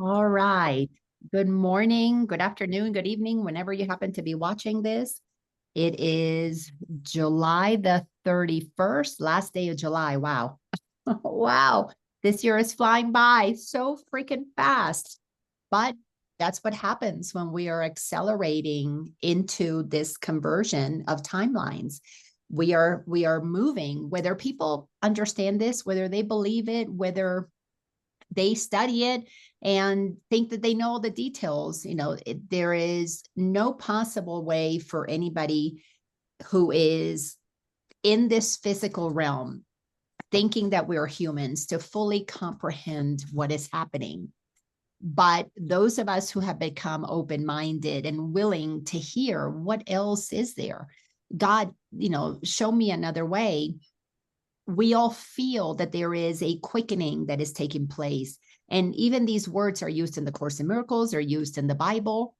All right. Good morning, good afternoon, good evening, whenever you happen to be watching this. It is July the 31st, last day of July. Wow. Wow. This year is flying by so freaking fast. But that's what happens when we are accelerating into this conversion of timelines. We are moving, whether people understand this, whether they believe it, whether they study it and think that they know all the details. There is no possible way for anybody who is in this physical realm thinking that we are humans to fully comprehend what is happening. But those of us who have become open-minded and willing to hear what else is there, God, show me another way. We all feel that there is a quickening that is taking place. And even these words are used in the Course in Miracles, are used in the Bible.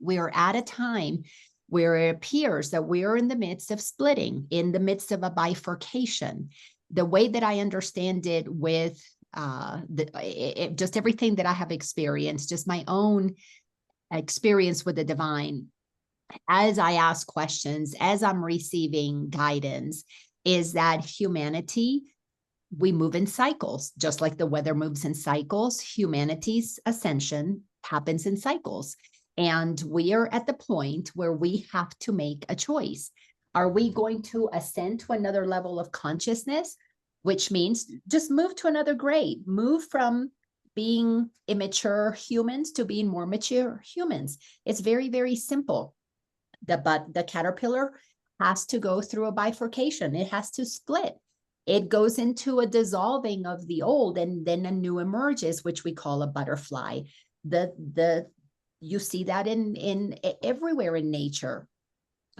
We're at a time where it appears that we're in the midst of splitting, in the midst of a bifurcation. The way that I understand it with just everything that I have experienced, just my own experience with the divine, as I ask questions, as I'm receiving guidance, is that humanity, we move in cycles, just like the weather moves in cycles. Humanity's ascension happens in cycles. And we are at the point where we have to make a choice. Are we going to ascend to another level of consciousness, which means just move to another grade, move from being immature humans to being more mature humans? It's very, very simple. The caterpillar has to go through a bifurcation. It has to split. It goes into a dissolving of the old, and then a new emerges, which we call a butterfly. You see that in everywhere in nature.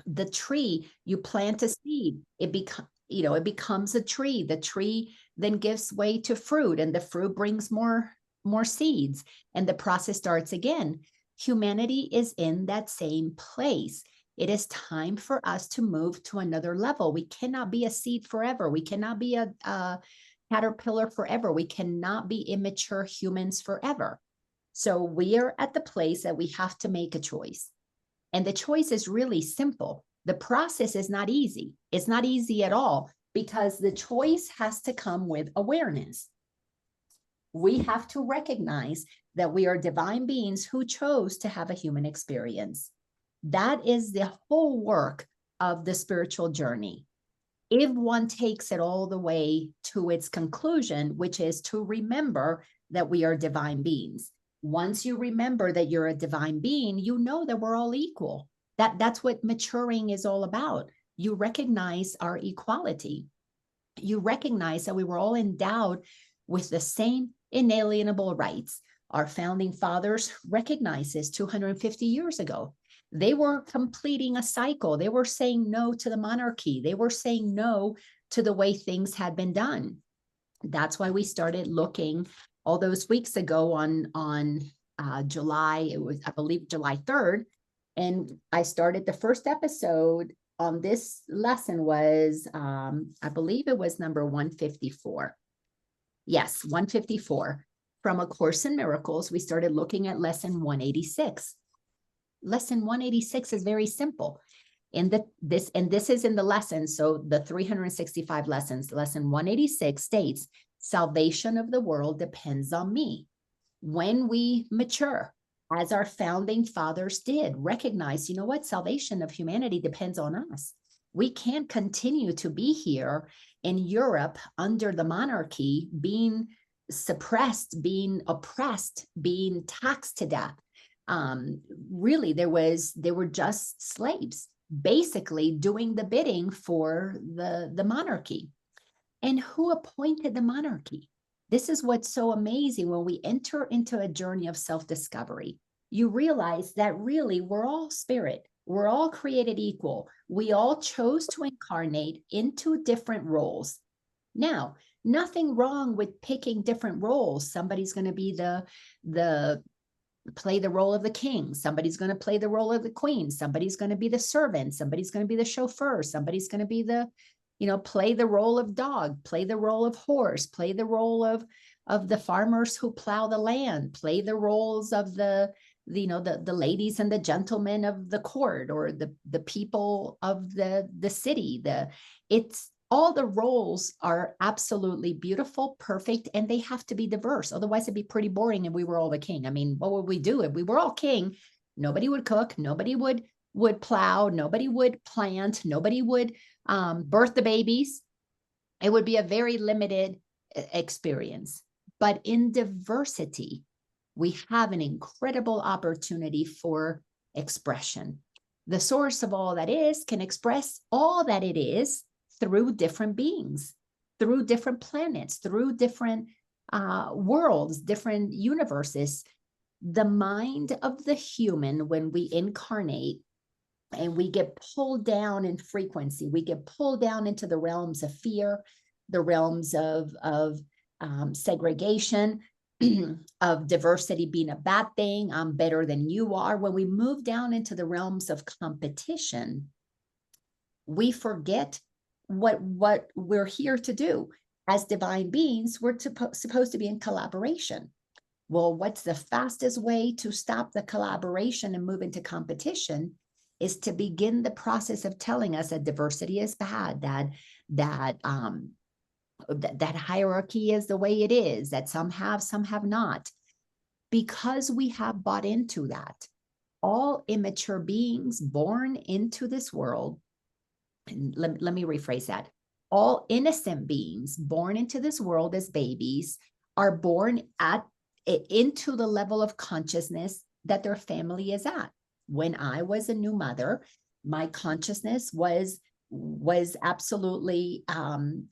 The tree, you plant a seed, it becomes a tree. The tree then gives way to fruit, and the fruit brings more seeds, and the process starts again. Humanity is in that same place. It is time for us to move to another level. We cannot be a seed forever. We cannot be a caterpillar forever. We cannot be immature humans forever. So we are at the place that we have to make a choice. And the choice is really simple. The process is not easy. It's not easy at all, because the choice has to come with awareness. We have to recognize that we are divine beings who chose to have a human experience. That is the whole work of the spiritual journey. If one takes it all the way to its conclusion, which is to remember that we are divine beings. Once you remember that you're a divine being, you know that we're all equal. That's what maturing is all about. You recognize our equality. You recognize that we were all endowed with the same inalienable rights. Our founding fathers recognized this 250 years ago. They were completing a cycle. They were saying no to the monarchy. They were saying no to the way things had been done. That's why we started looking all those weeks ago on July, it was, I believe, July 3rd. And I started the first episode on this lesson was, I believe it was number 154. Yes, 154. From A Course in Miracles, we started looking at lesson 186. Lesson 186 is very simple. This is in the lesson. So the 365 lessons, lesson 186 states, salvation of the world depends on me. When we mature, as our founding fathers did, recognize, you know what, salvation of humanity depends on us. We can't continue to be here in Europe under the monarchy, being suppressed, being oppressed, being taxed to death. Really, they were just slaves, basically doing the bidding for the monarchy. And who appointed the monarchy? This is what's so amazing. When we enter into a journey of self-discovery, you realize that really we're all spirit. We're all created equal. We all chose to incarnate into different roles. Now, nothing wrong with picking different roles. Somebody's going to be the play the role of the king. Somebody's going to play the role of the queen. Somebody's going to be the servant. Somebody's going to be the chauffeur. Somebody's going to be play the role of dog, play the role of horse, play the role of the farmers who plow the land, play the roles of the ladies and the gentlemen of the court, or the people of the city. It's all the roles are absolutely beautiful, perfect, and they have to be diverse. Otherwise, it'd be pretty boring and we were all the king. I mean, what would we do if we were all king? Nobody would cook, nobody would plow, nobody would plant, nobody would birth the babies. It would be a very limited experience. But in diversity, we have an incredible opportunity for expression. The source of all that is can express all that it is through different beings, through different planets, through different worlds, different universes. The mind of the human, when we incarnate and we get pulled down in frequency, we get pulled down into the realms of fear, the realms of segregation, of diversity being a bad thing, I'm better than you are. When we move down into the realms of competition, we forget what we're here to do. As divine beings, we're supposed to be in collaboration. Well, what's the fastest way to stop the collaboration and move into competition is to begin the process of telling us that diversity is bad, that hierarchy is the way it is, that some have not. Because we have bought into that, all immature beings born into this world, and let me rephrase that, all innocent beings born into this world as babies are born into the level of consciousness that their family is at. When I was a new mother, my consciousness was absolutely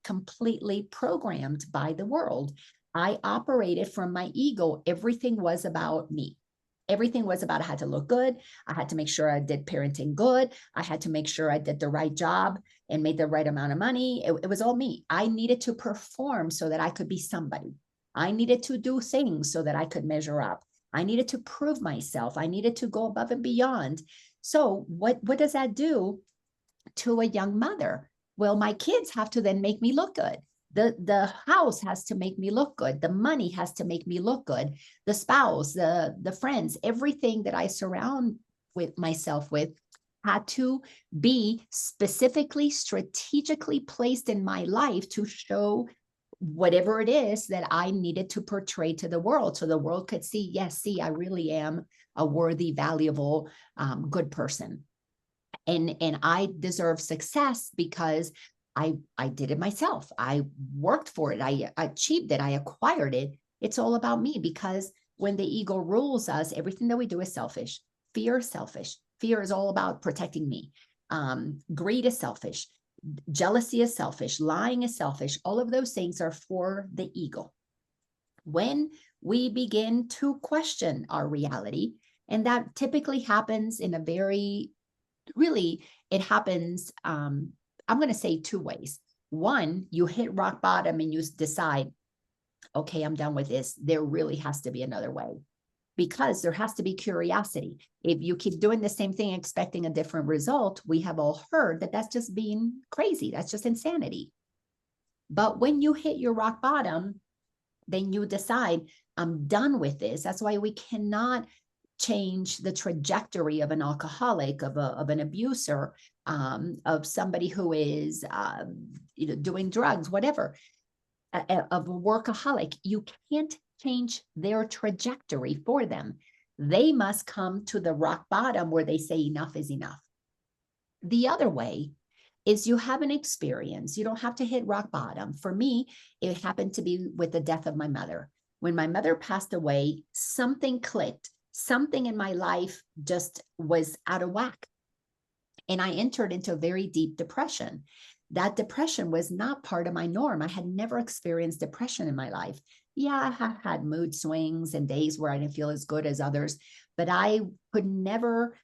completely programmed by the world. I operated from my ego. Everything was about me. Everything was about, I had to look good. I had to make sure I did parenting good. I had to make sure I did the right job and made the right amount of money. It was all me. I needed to perform so that I could be somebody. I needed to do things so that I could measure up. I needed to prove myself. I needed to go above and beyond. So what does that do to a young mother? Well, my kids have to then make me look good. The house has to make me look good. The money has to make me look good. The spouse, the friends, everything that I surround with myself with had to be specifically, strategically placed in my life to show whatever it is that I needed to portray to the world, so the world could see, yes, see, I really am a worthy, valuable, good person. And I deserve success because I did it myself. I worked for it. I achieved it. I acquired it. It's all about me, because when the ego rules us, everything that we do is selfish. Fear is selfish. Fear is all about protecting me. Greed is selfish. Jealousy is selfish. Lying is selfish. All of those things are for the ego. When we begin to question our reality, and that typically happens in a very, really, it happens, I'm going to say two ways. One, you hit rock bottom and you decide, okay, I'm done with this. There really has to be another way, because there has to be curiosity. If you keep doing the same thing, expecting a different result, we have all heard that that's just being crazy. That's just insanity. But when you hit your rock bottom, then you decide, I'm done with this. That's why we cannot change the trajectory of an alcoholic, of an abuser, of somebody who is doing drugs, whatever, of a workaholic. You can't change their trajectory for them. They must come to the rock bottom where they say enough is enough. The other way is you have an experience. You don't have to hit rock bottom. For me, it happened to be with the death of my mother. When my mother passed away, something clicked. Something in my life just was out of whack. And I entered into a very deep depression. That depression was not part of my norm. I had never experienced depression in my life. Yeah, I have had mood swings and days where I didn't feel as good as others, but I could never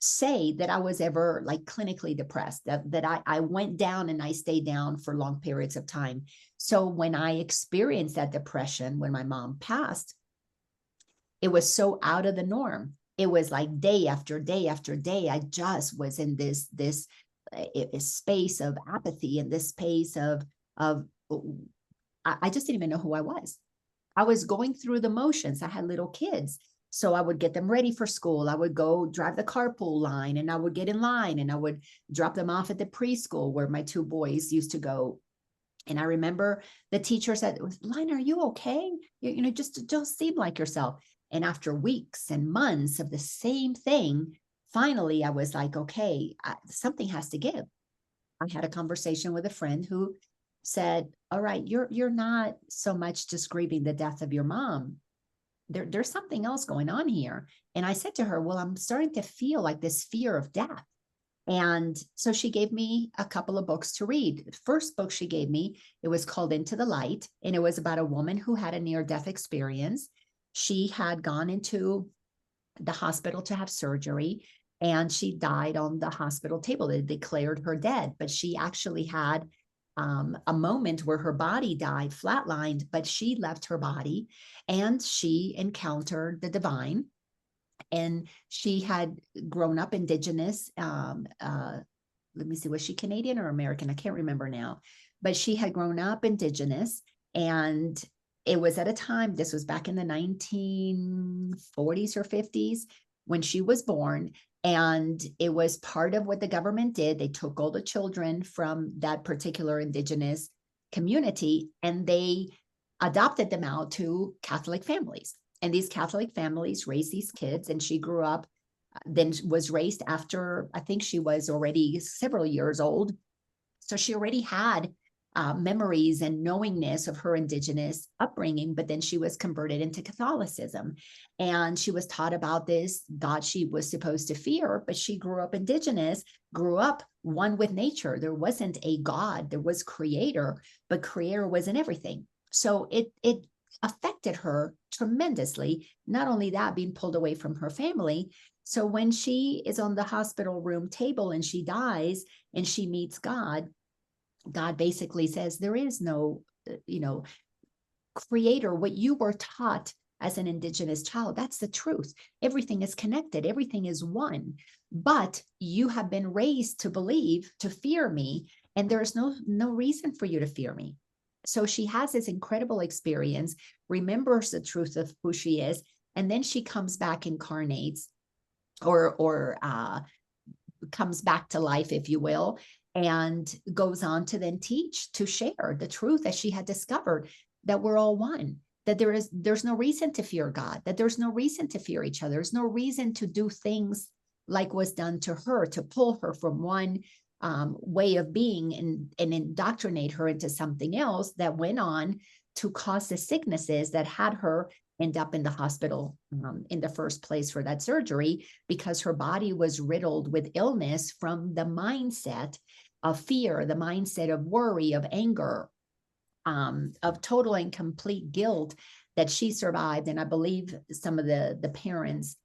say that I was ever like clinically depressed, that I went down and I stayed down for long periods of time. So when I experienced that depression, when my mom passed, it was so out of the norm. It was like day after day after day. I just was in this space of apathy, and this space of I just didn't even know who I was. I was going through the motions. I had little kids. So I would get them ready for school. I would go drive the carpool line and I would get in line and I would drop them off at the preschool where my two boys used to go. And I remember the teacher said, Laina, are you okay? Just don't seem like yourself. And after weeks and months of the same thing, finally I was like, okay, something has to give. I had a conversation with a friend who said, all right, you're not so much just grieving the death of your mom. There's something else going on here. And I said to her, well, I'm starting to feel like this fear of death. And so she gave me a couple of books to read. The first book she gave me, it was called Into the Light, and it was about a woman who had a near-death experience. She had gone into the hospital to have surgery, and she died on the hospital table. They declared her dead, but she actually had a moment where her body died, flatlined, but she left her body and she encountered the divine. And she had grown up indigenous. Let me see, was she Canadian or American? I can't remember now, but she had grown up indigenous. And it was at a time, this was back in the 1940s or 50s when she was born. And it was part of what the government did. They took all the children from that particular indigenous community and they adopted them out to Catholic families. And these Catholic families raised these kids, and she grew up, then was raised after, I think she was already several years old. So she already had memories and knowingness of her indigenous upbringing, but then she was converted into Catholicism. And she was taught about this God she was supposed to fear, but she grew up indigenous, grew up one with nature. There wasn't a God, there was creator, but creator wasn't everything. So it affected her tremendously. Not only that, being pulled away from her family. So when she is on the hospital room table and she dies and she meets God, God basically says, there is no, creator. What you were taught as an indigenous child, that's the truth. Everything is connected. Everything is one. But you have been raised to believe, to fear me, and there's no reason for you to fear me. So she has this incredible experience, remembers the truth of who she is, and then she comes back, incarnates, or comes back to life, if you will, and goes on to then teach, to share the truth that she had discovered, that we're all one, that there's no reason to fear God, that there's no reason to fear each other. There's no reason to do things like was done to her, to pull her from one way of being and indoctrinate her into something else that went on to cause the sicknesses that had her end up in the hospital in the first place for that surgery, because her body was riddled with illness from the mindset of fear, the mindset of worry, of anger, of total and complete guilt that she survived. And I believe some of the parents,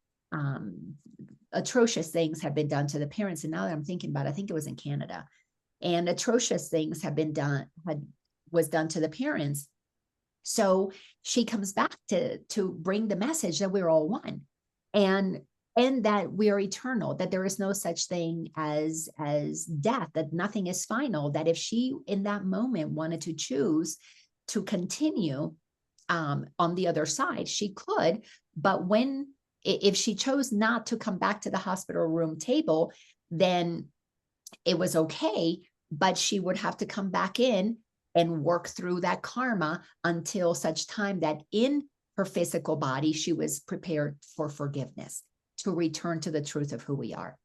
atrocious things have been done to the parents. And now that I'm thinking about it, I think it was in Canada, and atrocious things was done to the parents. So she comes back to bring the message that we're all one, and that we are eternal, that there is no such thing as death, that nothing is final, that if she in that moment wanted to choose to continue on the other side, she could. But if she chose not to come back to the hospital room table, then it was okay, but she would have to come back in and work through that karma until such time that in her physical body, she was prepared for forgiveness, to return to the truth of who we are.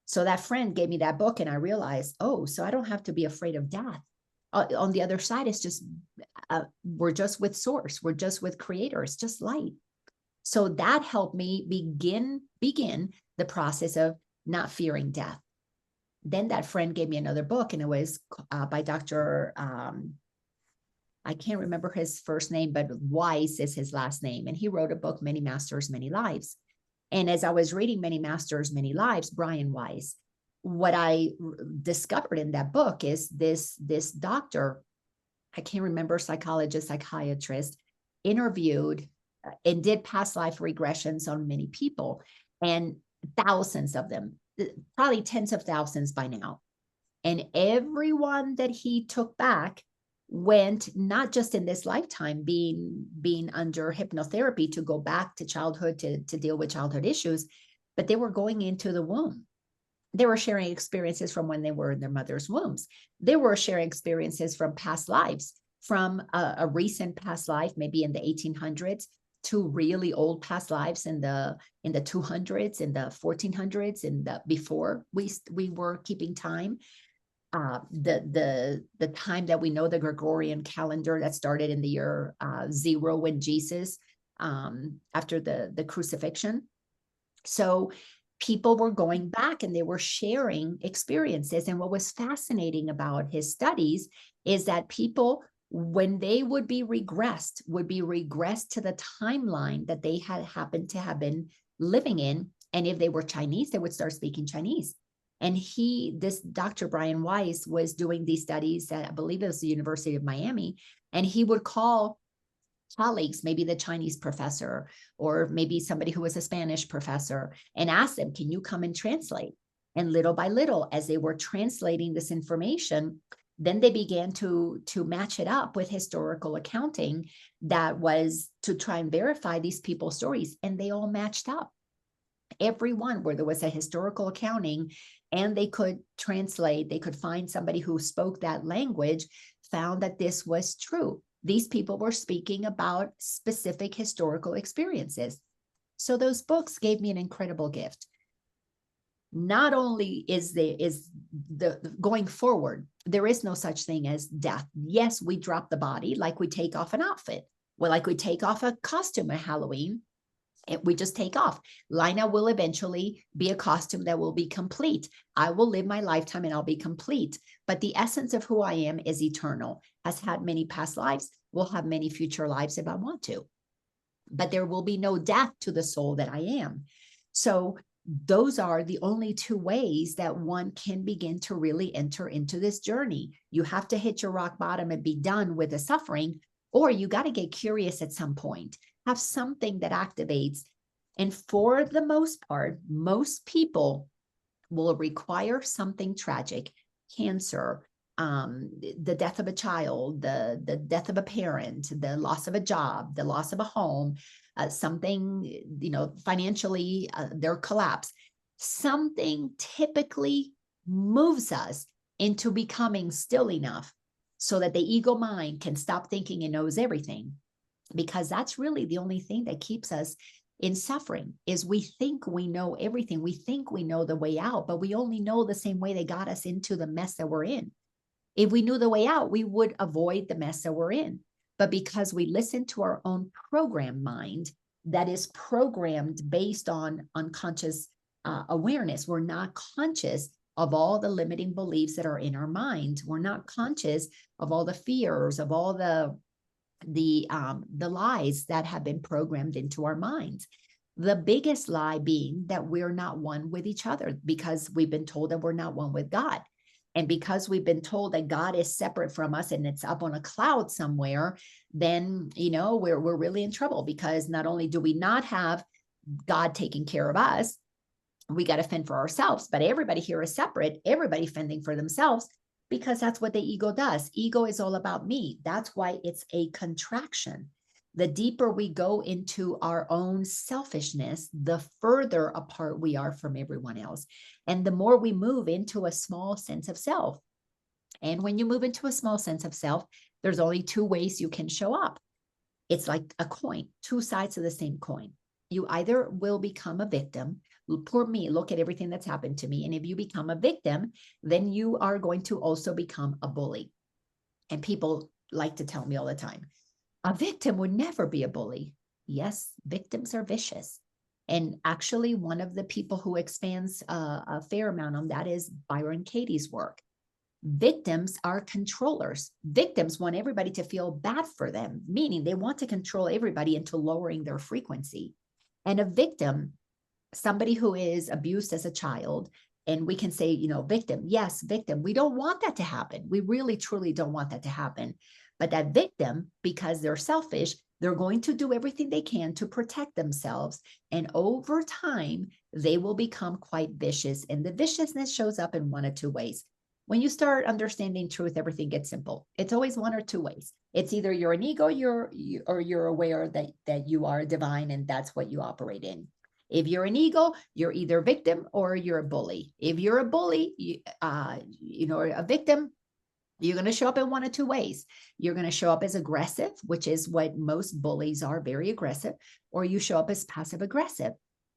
So that friend gave me that book, and I realized, oh, so I don't have to be afraid of death. On the other side, it's just, we're just with source. We're just with creator. It's just light. So that helped me begin the process of not fearing death. Then that friend gave me another book, and it was by Dr. I can't remember his first name, but Weiss is his last name. And he wrote a book, Many Masters, Many Lives. And as I was reading Many Masters, Many Lives, Brian Weiss, what I discovered in that book is this doctor, I can't remember, psychologist, psychiatrist, interviewed and did past life regressions on many people, and thousands of them, probably tens of thousands by now. And everyone that he took back went not just in this lifetime being under hypnotherapy to go back to childhood to deal with childhood issues, but they were going into the womb. They were sharing experiences from when they were in their mother's wombs. They were sharing experiences from past lives, from a recent past life, maybe in the 1800s, to really old past lives in the 200s, in the 1400s, in the before we were keeping time. The time that we know, the Gregorian calendar that started in the year 0 when Jesus, after the crucifixion. So people were going back and they were sharing experiences. And what was fascinating about his studies is that people, when they would be regressed to the timeline that they had happened to have been living in. And if they were Chinese, they would start speaking Chinese. And this Dr. Brian Weiss was doing these studies at, I believe it was the University of Miami, and he would call colleagues, maybe the Chinese professor, or maybe somebody who was a Spanish professor, and ask them, can you come and translate? And little by little, as they were translating this information, then they began to match it up with historical accounting that was to try and verify these people's stories. And they all matched up. Everyone where there was a historical accounting and they could translate, they could find somebody who spoke that language, found that this was true. These people were speaking about specific historical experiences. So those books gave me an incredible gift. Not only is the going forward, there is no such thing as death. Yes, we drop the body like we take off an outfit. Well, like we take off a costume at Halloween. We just take off. Laina will eventually be a costume that will be complete. I will live my lifetime and I'll be complete. But the essence of who I am is eternal, has had many past lives, will have many future lives if I want to. But there will be no death to the soul that I am. So those are the only two ways that one can begin to really enter into this journey. You have to hit your rock bottom and be done with the suffering, or you got to get curious at some point. Have something that activates. And for the most part, most people will require something tragic, cancer, the death of a child, the death of a parent, the loss of a job, the loss of a home, something, financially, their collapse. Something typically moves us into becoming still enough so that the ego mind can stop thinking it knows everything. Because that's really the only thing that keeps us in suffering, is we think we know everything. We think we know the way out, but we only know the same way they got us into the mess that we're in. If we knew the way out, we would avoid the mess that we're in. But because we listen to our own program mind that is programmed based on unconscious awareness, we're not conscious of all the limiting beliefs that are in our mind. We're not conscious of all the fears, of all the lies that have been programmed into our minds. The biggest lie being that we're not one with each other, because we've been told that we're not one with God. And because we've been told that God is separate from us and it's up on a cloud somewhere, then, we're really in trouble, because not only do we not have God taking care of us, we got to fend for ourselves, but everybody here is separate, everybody fending for themselves, because that's what the ego does. Ego is all about me. That's why it's a contraction. The deeper we go into our own selfishness, the further apart we are from everyone else. And the more we move into a small sense of self. And when you move into a small sense of self, there's only two ways you can show up. It's like a coin, two sides of the same coin. You either will become a victim. Poor me, look at everything that's happened to me. And if you become a victim, then you are going to also become a bully. And people like to tell me all the time, a victim would never be a bully. Yes, victims are vicious. And actually, one of the people who expands a fair amount on that is Byron Katie's work. Victims are controllers. Victims want everybody to feel bad for them, meaning they want to control everybody into lowering their frequency. And a victim, somebody who is abused as a child, and we can say, victim, yes, victim. We don't want that to happen. We really, truly don't want that to happen. But that victim, because they're selfish, they're going to do everything they can to protect themselves. And over time, they will become quite vicious. And the viciousness shows up in one of two ways. When you start understanding truth, everything gets simple. It's always one or two ways. It's either you're an ego, or you're aware that you are divine and that's what you operate in. If you're an ego, you're either a victim or you're a bully. If you're a bully, a victim, you're going to show up in one of two ways. You're going to show up as aggressive, which is what most bullies are, very aggressive, or you show up as passive aggressive.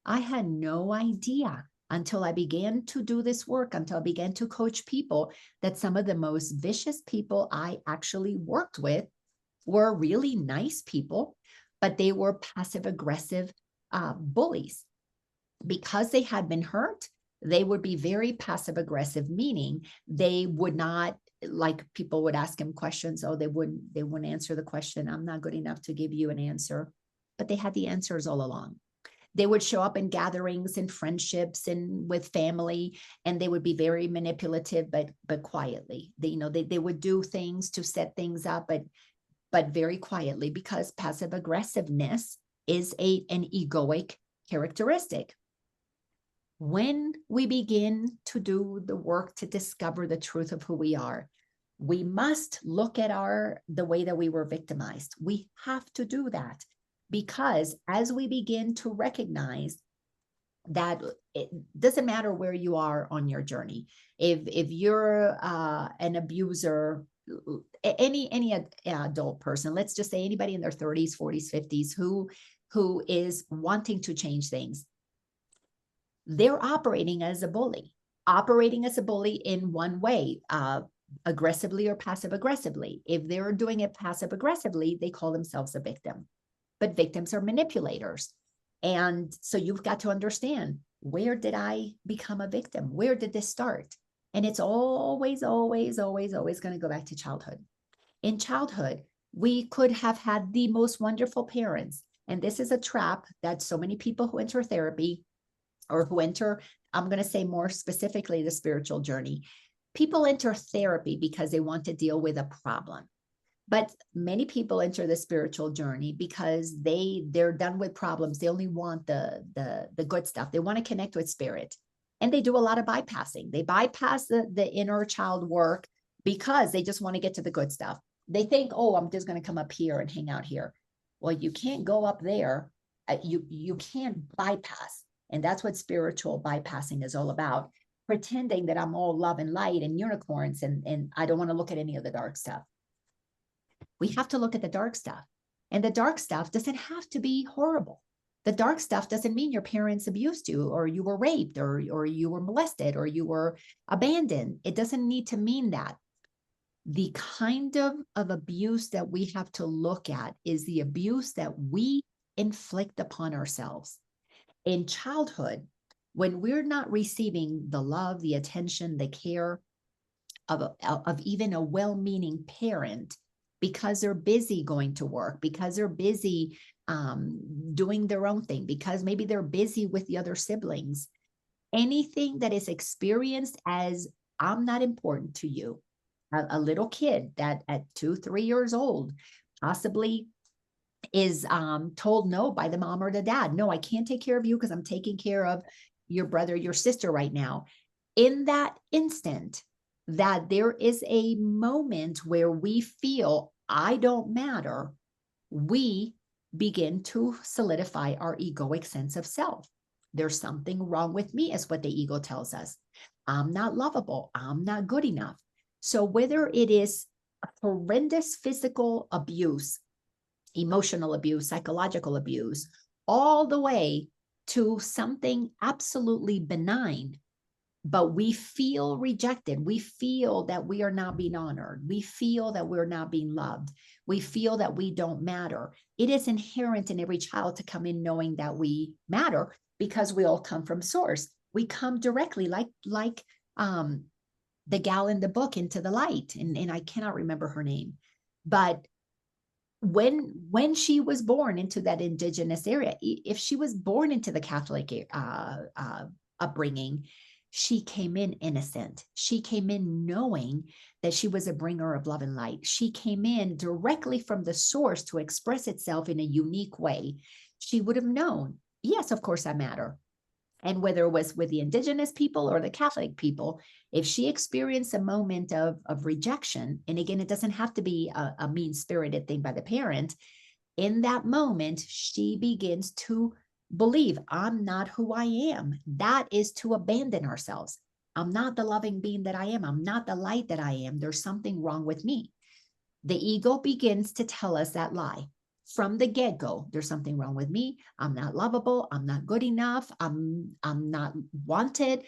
I had no idea until I began to do this work, until I began to coach people, that some of the most vicious people I actually worked with were really nice people, but they were passive aggressive bullies. Because they had been hurt, they would be very passive aggressive, meaning they would not, like people would ask him questions. Oh, they wouldn't answer the question. I'm not good enough to give you an answer, but they had the answers all along. They would show up in gatherings and friendships and with family, and they would be very manipulative, but quietly. They would do things to set things up, but very quietly, because passive aggressiveness is an egoic characteristic. When we begin to do the work to discover the truth of who we are, we must look at the way that we were victimized. We have to do that, because as we begin to recognize that it doesn't matter where you are on your journey, if you're an abuser, any adult person, let's just say anybody in their 30s, 40s, 50s who is wanting to change things, they're operating as a bully in one way, aggressively or passive aggressively. If they're doing it passive aggressively, they call themselves a victim, but victims are manipulators. And so you've got to understand, where did I become a victim? Where did this start? And it's always, always, always, always going to go back to childhood. In childhood, we could have had the most wonderful parents. And this is a trap that so many people who enter therapy, or who enter, I'm going to say more specifically, the spiritual journey. People enter therapy because they want to deal with a problem. But many people enter the spiritual journey because they're done with problems. They only want the good stuff. They want to connect with spirit. And they do a lot of bypassing. They bypass the inner child work because they just want to get to the good stuff. They think, oh, I'm just going to come up here and hang out here. Well, you can't go up there. You can't bypass. And that's what spiritual bypassing is all about. Pretending that I'm all love and light and unicorns, and I don't want to look at any of the dark stuff. We have to look at the dark stuff. And the dark stuff doesn't have to be horrible. The dark stuff doesn't mean your parents abused you, or you were raped, or you were molested, or you were abandoned. It doesn't need to mean that. The kind of abuse that we have to look at is the abuse that we inflict upon ourselves. In childhood, when we're not receiving the love, the attention, the care of even a well-meaning parent, because they're busy going to work, because they're busy doing their own thing, because maybe they're busy with the other siblings, anything that is experienced as I'm not important to you. A little kid that at 2, 3 years old possibly is told no by the mom or the dad. No, I can't take care of you because I'm taking care of your brother, your sister right now. In that instant, that there is a moment where we feel I don't matter, we begin to solidify our egoic sense of self. There's something wrong with me, is what the ego tells us. I'm not lovable. I'm not good enough. So whether it is horrendous physical abuse, emotional abuse, psychological abuse, all the way to something absolutely benign, but we feel rejected. We feel that we are not being honored. We feel that we're not being loved. We feel that we don't matter. It is inherent in every child to come in knowing that we matter, because we all come from source. We come directly, like the gal in the book, Into the Light, and I cannot remember her name, but when she was born into that indigenous area, if she was born into the Catholic upbringing, she came in innocent. She came in knowing that she was a bringer of love and light. She came in directly from the source to express itself in a unique way. She would have known, yes, of course I matter. And whether it was with the indigenous people or the Catholic people, if she experienced a moment of rejection, and again, it doesn't have to be a mean-spirited thing by the parent, in that moment, she begins to believe, I'm not who I am. That is to abandon ourselves. I'm not the loving being that I am. I'm not the light that I am. There's something wrong with me. The ego begins to tell us that lie. From the get-go, there's something wrong with me. I'm not lovable. I'm not good enough. I'm not wanted.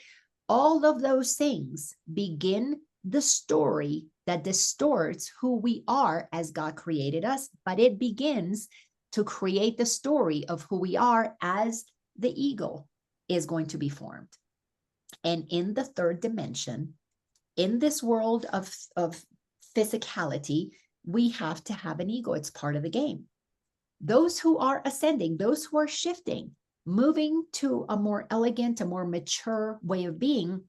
All of those things begin the story that distorts who we are as God created us, but it begins to create the story of who we are as the ego is going to be formed. And in the third dimension, in this world of physicality, we have to have an ego. It's part of the game. Those who are ascending, those who are shifting, moving to a more elegant, a more mature way of being,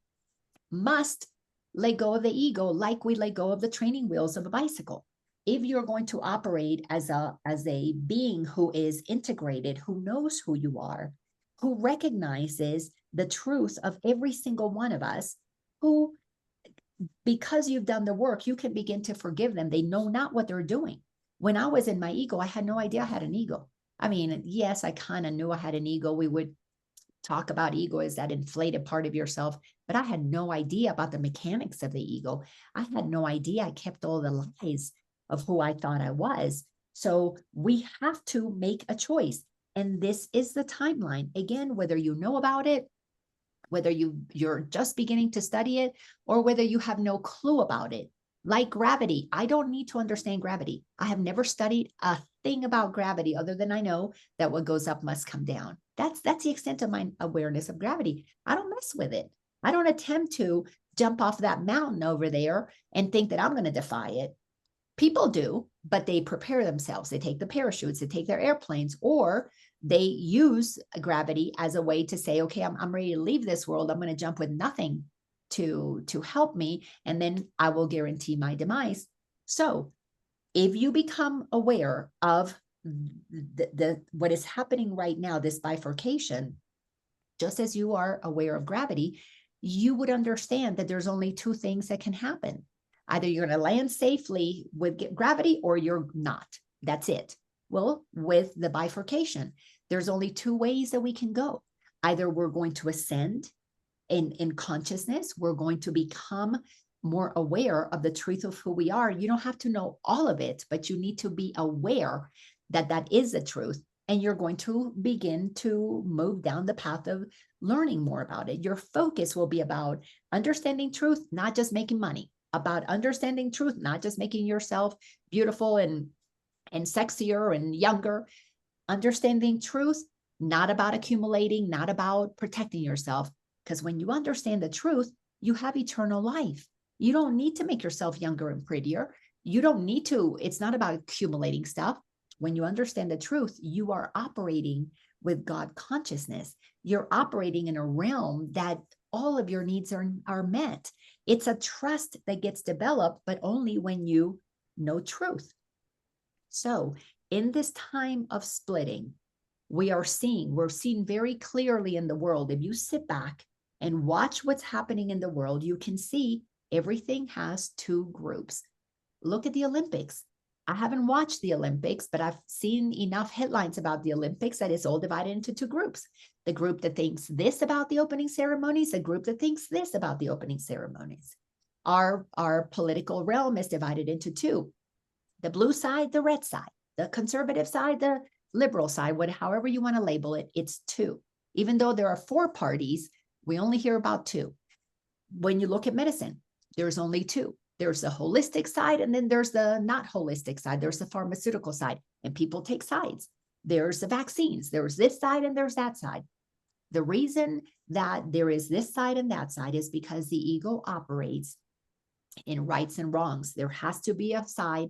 must let go of the ego like we let go of the training wheels of a bicycle. If you're going to operate as a being who is integrated, who knows who you are, who recognizes the truth of every single one of us, who, because you've done the work, you can begin to forgive them. They know not what they're doing. When I was in my ego, I had no idea I had an ego. I mean, yes, I kind of knew I had an ego. We would talk about ego as that inflated part of yourself, but I had no idea about the mechanics of the ego. I had no idea. I kept all the lies of who I thought I was. So we have to make a choice. And this is the timeline. Again, whether you know about it, whether you're just beginning to study it, or whether you have no clue about it. Like gravity, I don't need to understand gravity. I have never studied a thing about gravity other than I know that what goes up must come down. That's the extent of my awareness of gravity. I don't mess with it. I don't attempt to jump off that mountain over there and think that I'm going to defy it. People do, but they prepare themselves. They take the parachutes, they take their airplanes, or they use gravity as a way to say, okay, I'm ready to leave this world. I'm going to jump with nothing to help me, and then I will guarantee my demise. So if you become aware of the what is happening right now, this bifurcation, just as you are aware of gravity, you would understand that there's only two things that can happen. Either you're going to land safely with gravity or you're not. That's it. Well, with the bifurcation, there's only two ways that we can go. Either we're going to ascend in consciousness, we're going to become more aware of the truth of who we are. You don't have to know all of it, but you need to be aware that that is the truth. And you're going to begin to move down the path of learning more about it. Your focus will be about understanding truth, not just making money, about understanding truth, not just making yourself beautiful and sexier and younger. Understanding truth, not about accumulating, not about protecting yourself. Because when you understand the truth, you have eternal life. You don't need to make yourself younger and prettier. You don't need to. It's not about accumulating stuff. When you understand the truth, you are operating with God consciousness. You're operating in a realm that all of your needs are met. It's a trust that gets developed, but only when you know truth. So in this time of splitting, we're seeing very clearly in the world. If you sit back and watch what's happening in the world, you can see everything has two groups. Look at the Olympics. I haven't watched the Olympics, but I've seen enough headlines about the Olympics that it's all divided into two groups. The group that thinks this about the opening ceremonies, the group that thinks this about the opening ceremonies. Our political realm is divided into two. The blue side, the red side, the conservative side, the liberal side, however you want to label it, it's two. Even though there are four parties, we only hear about two. When you look at medicine, there's only two. There's the holistic side, and then there's the not holistic side. There's the pharmaceutical side, and people take sides. There's the vaccines. There's this side and there's that side. The reason that there is this side and that side is because the ego operates in rights and wrongs. There has to be a side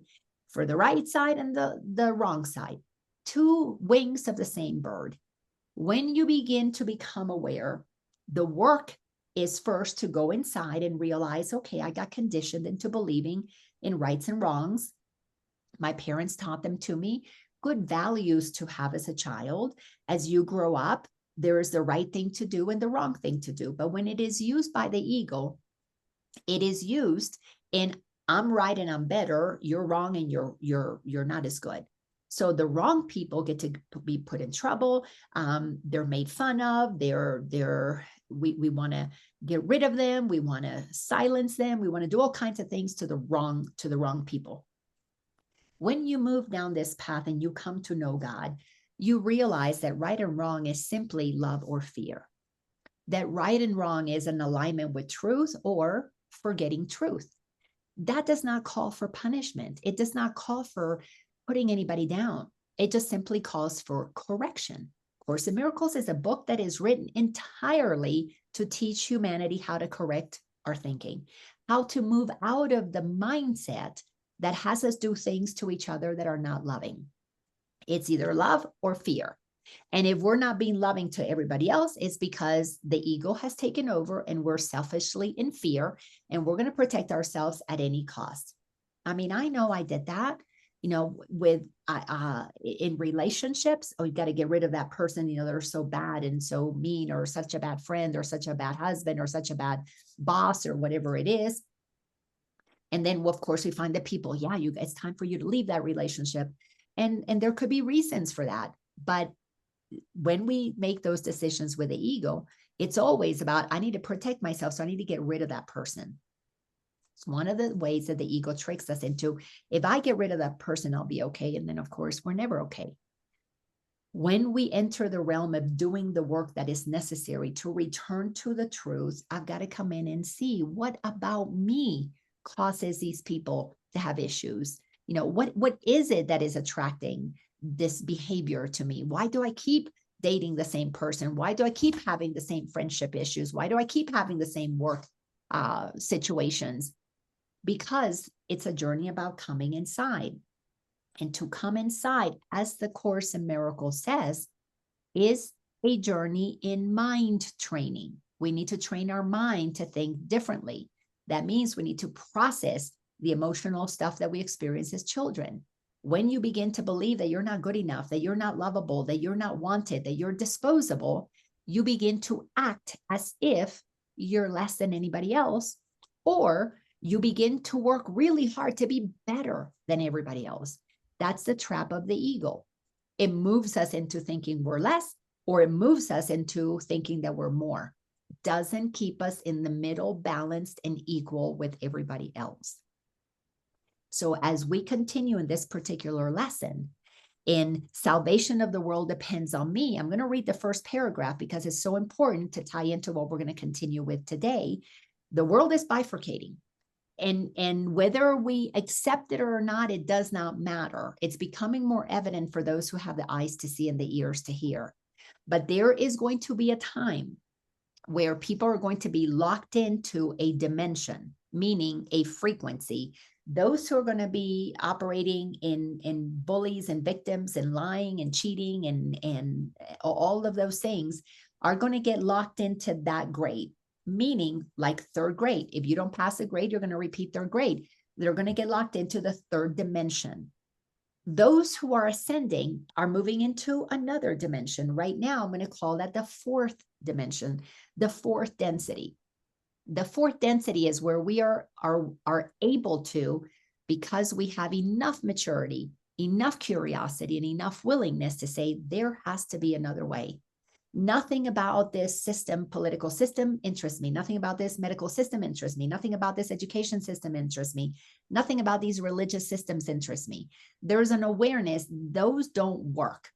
for the right side and the wrong side. Two wings of the same bird. When you begin to become aware, the work is first to go inside and realize, okay, I got conditioned into believing in rights and wrongs. My parents taught them to me, good values to have as a child. As you grow up, There is the right thing to do and the wrong thing to do. But when it is used by the ego, it is used in I'm right and I'm better, you're wrong and you're not as good. So the wrong people get to be put in trouble. They're made fun of. We want to get rid of them. We want to silence them. We want to do all kinds of things to the wrong people. When you move down this path and you come to know God, you realize that right and wrong is simply love or fear. That right and wrong is an alignment with truth or forgetting truth. That does not call for punishment. It does not call for putting anybody down. It just simply calls for correction. Course in Miracles is a book that is written entirely to teach humanity how to correct our thinking, how to move out of the mindset that has us do things to each other that are not loving. It's either love or fear. And if we're not being loving to everybody else, it's because the ego has taken over and we're selfishly in fear and we're going to protect ourselves at any cost. I mean, I know I did that, with in relationships. Oh, you got to get rid of that person, they're so bad and so mean, or such a bad friend, or such a bad husband, or such a bad boss, or whatever it is. And then, of course, we find that people, it's time for you to leave that relationship. And there could be reasons for that. But when we make those decisions with the ego, it's always about, I need to protect myself, so I need to get rid of that person. It's one of the ways that the ego tricks us into, if I get rid of that person, I'll be okay. And then, of course, we're never okay. When we enter the realm of doing the work that is necessary to return to the truth, I've got to come in and see what about me causes these people to have issues. What is it that is attracting this behavior to me? Why do I keep dating the same person? Why do I keep having the same friendship issues? Why do I keep having the same work situations? Because it's a journey about coming inside. And to come inside, as the Course in Miracles says, is a journey in mind training. We need to train our mind to think differently. That means we need to process the emotional stuff that we experience as children. When you begin to believe that you're not good enough, that you're not lovable, that you're not wanted, that you're disposable, you begin to act as if you're less than anybody else, or you begin to work really hard to be better than everybody else. That's the trap of the ego. It moves us into thinking we're less, or it moves us into thinking that we're more. It doesn't keep us in the middle, balanced and equal with everybody else. So as we continue in this particular lesson, in Salvation of the World Depends on Me, I'm going to read the first paragraph because it's so important to tie into what we're going to continue with today. The world is bifurcating. And whether we accept it or not, it does not matter. It's becoming more evident for those who have the eyes to see and the ears to hear. But there is going to be a time where people are going to be locked into a dimension, meaning a frequency. Those who are going to be operating in bullies and victims and lying and cheating and all of those things are going to get locked into that grade. Meaning like third grade. If you don't pass a grade, you're going to repeat third grade. They're going to get locked into the third dimension. Those who are ascending are moving into another dimension. Right now, I'm going to call that the fourth dimension, the fourth density. The fourth density is where we are able to, because we have enough maturity, enough curiosity, and enough willingness to say there has to be another way. Nothing about this political system interests me. Nothing about this medical system interests me. Nothing about this education system interests me. Nothing about these religious systems interests me. There's an awareness, those don't work.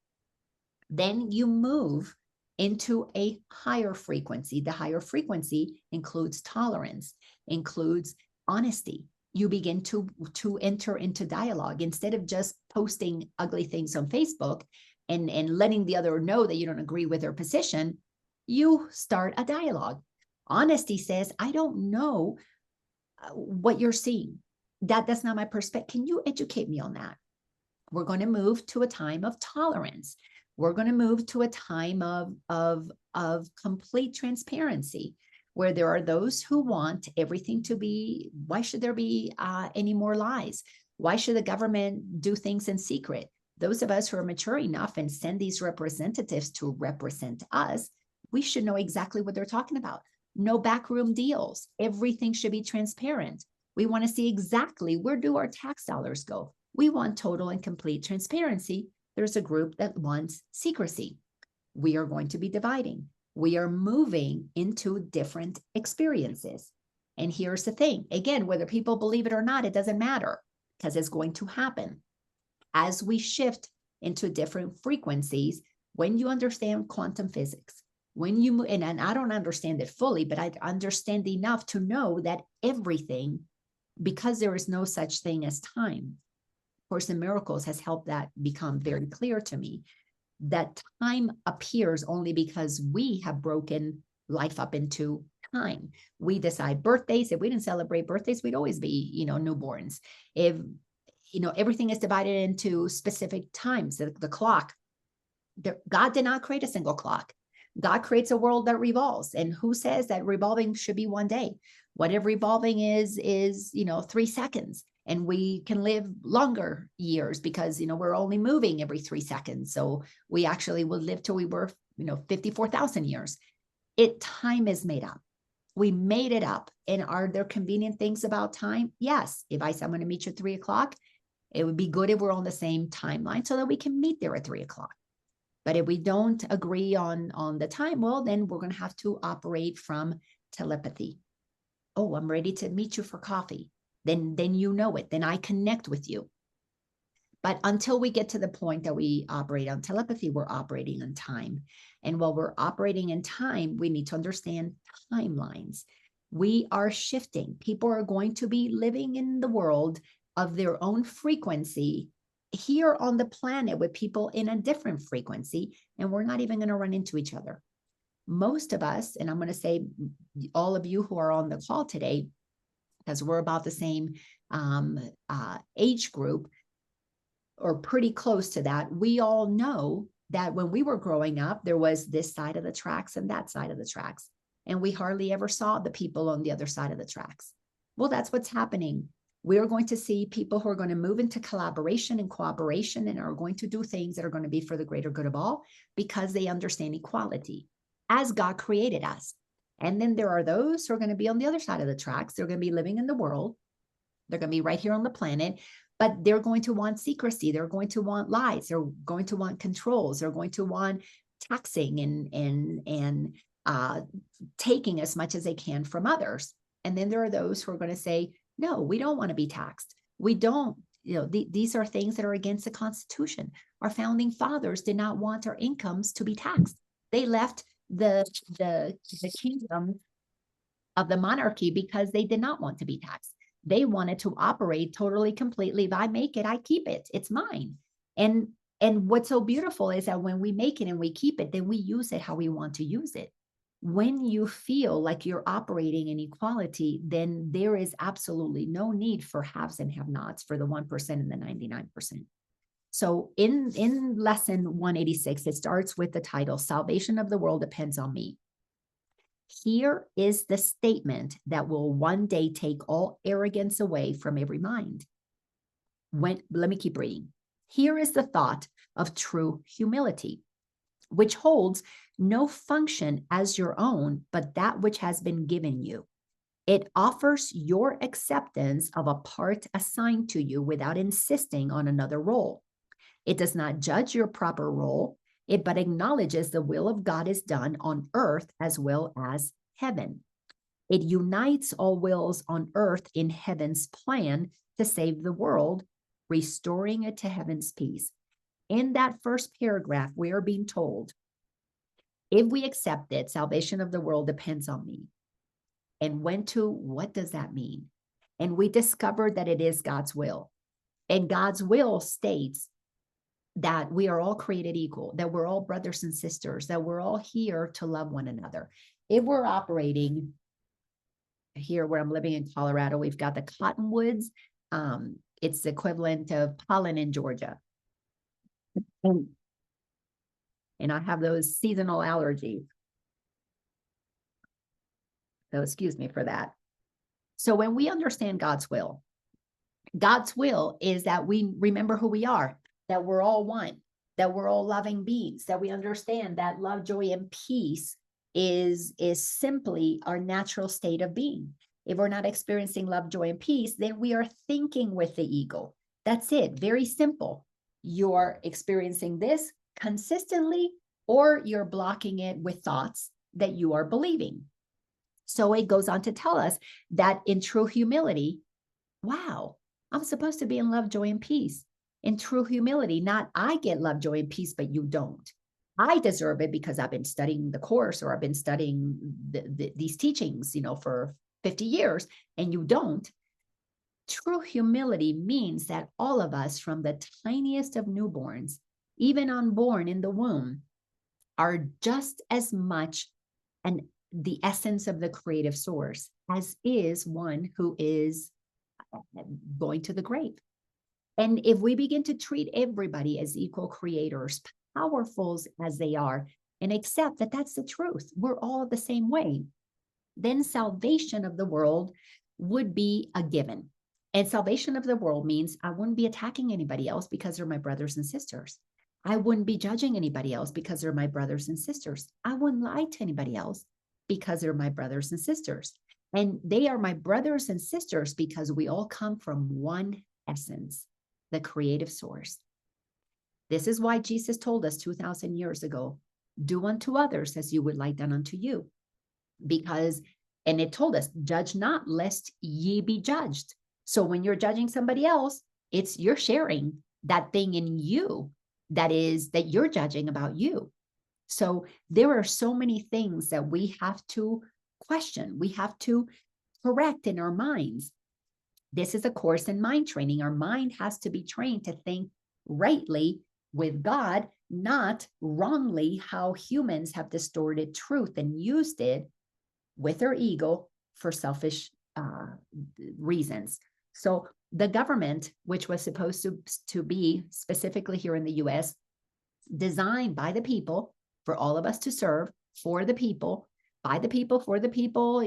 Then you move into a higher frequency. The higher frequency includes tolerance, includes honesty. You begin to enter into dialogue. Instead of just posting ugly things on Facebook and letting the other know that you don't agree with their position, you start a dialogue. Honesty says, I don't know what you're seeing. That's not my perspective. Can you educate me on that? We're going to move to a time of tolerance. We're going to move to a time of complete transparency, where there are those who want everything to be, why should there be any more lies? Why should the government do things in secret? those of us who are mature enough and send these representatives to represent us, we should know exactly what they're talking about. No backroom deals. Everything should be transparent. We want to see exactly where do our tax dollars go. We want total and complete transparency. There's a group that wants secrecy. We are going to be dividing. We are moving into different experiences. And here's the thing. Again, whether people believe it or not, it doesn't matter because it's going to happen. As we shift into different frequencies, when you understand quantum physics, when you, and I don't understand it fully, but I understand enough to know that everything, because there is no such thing as time, Course in Miracles has helped that become very clear to me, that time appears only because we have broken life up into time. We decide birthdays. If we didn't celebrate birthdays, we'd always be, newborns. If, everything is divided into specific times, the clock. God did not create a single clock. God creates a world that revolves. And who says that revolving should be one day? What if revolving is 3 seconds? And we can live longer years because, we're only moving every 3 seconds. So we actually will live till we were, 54,000 years. Time is made up. We made it up. And are there convenient things about time? Yes. If I said I'm going to meet you at 3:00, it would be good if we're on the same timeline so that we can meet there at 3:00. But if we don't agree on the time, well, then we're going to have to operate from telepathy. Oh, I'm ready to meet you for coffee. Then you know it. Then I connect with you. But until we get to the point that we operate on telepathy, we're operating on time. And while we're operating in time, we need to understand timelines. We are shifting. People are going to be living in the world of their own frequency here on the planet with people in a different frequency, and we're not even going to run into each other. Most of us, and I'm going to say all of you who are on the call today, because we're about the same age group, or pretty close to that, we all know that when we were growing up, there was this side of the tracks and that side of the tracks, and we hardly ever saw the people on the other side of the tracks. Well, that's what's happening. We're going to see people who are going to move into collaboration and cooperation and are going to do things that are going to be for the greater good of all because they understand equality as God created us. And then there are those who are going to be on the other side of the tracks. They're going to be living in the world. They're going to be right here on the planet, but they're going to want secrecy. They're going to want lies. They're going to want controls. They're going to want taxing and taking as much as they can from others. And then there are those who are going to say, no, we don't want to be taxed. We don't, these are things that are against the Constitution. Our founding fathers did not want our incomes to be taxed. They left the kingdom of the monarchy because they did not want to be taxed. They wanted to operate totally, completely. If I make it, I keep it. It's mine. And what's so beautiful is that when we make it and we keep it, then we use it how we want to use it. When you feel like you're operating in equality, then there is absolutely no need for haves and have-nots, for the 1% and the 99%. So in lesson 186, it starts with the title, Salvation of the World Depends on Me. Here is the statement that will one day take all arrogance away from every mind. Let me keep reading. Here is the thought of true humility, which holds no function as your own, but that which has been given you. It offers your acceptance of a part assigned to you without insisting on another role. It does not judge your proper role, but acknowledges the will of God is done on earth as well as heaven. It unites all wills on earth in heaven's plan to save the world, restoring it to heaven's peace. In that first paragraph, we are being told, if we accept it, salvation of the world depends on me. And went to, what does that mean? And we discovered that it is God's will. And God's will states that we are all created equal, that we're all brothers and sisters, that we're all here to love one another. If we're operating here where I'm living in Colorado, we've got the cottonwoods. It's the equivalent of pollen in Georgia. And I have those seasonal allergies. So excuse me for that. So when we understand God's will is that we remember who we are, that we're all one, that we're all loving beings, that we understand that love, joy, and peace is simply our natural state of being. If we're not experiencing love, joy, and peace, then we are thinking with the ego. That's it. Very simple. You're experiencing this consistently, or you're blocking it with thoughts that you are believing. So it goes on to tell us that in true humility, wow, I'm supposed to be in love, joy, and peace. In true humility, not I get love, joy, and peace, but you don't. I deserve it because I've been studying the course, or I've been studying these teachings, for 50 years, and you don't. True humility means that all of us, from the tiniest of newborns, even unborn in the womb, are just as much the essence of the creative source as is one who is going to the grave. And if we begin to treat everybody as equal creators, powerful as they are, and accept that that's the truth, we're all the same way, then salvation of the world would be a given. And salvation of the world means I wouldn't be attacking anybody else because they're my brothers and sisters. I wouldn't be judging anybody else because they're my brothers and sisters. I wouldn't lie to anybody else because they're my brothers and sisters. And they are my brothers and sisters because we all come from one essence, the creative source. This is why Jesus told us 2,000 years ago, do unto others as you would like done unto you. And it told us, judge not lest ye be judged. So when you're judging somebody else, you're sharing that thing in you that you're judging about you. So there are so many things that we have to question. We have to correct in our minds. This is a course in mind training. Our mind has to be trained to think rightly with God, not wrongly how humans have distorted truth and used it with their ego for selfish reasons. So the government, which was supposed to be specifically here in the US, designed by the people for all of us to serve, for the people, by the people, for the people,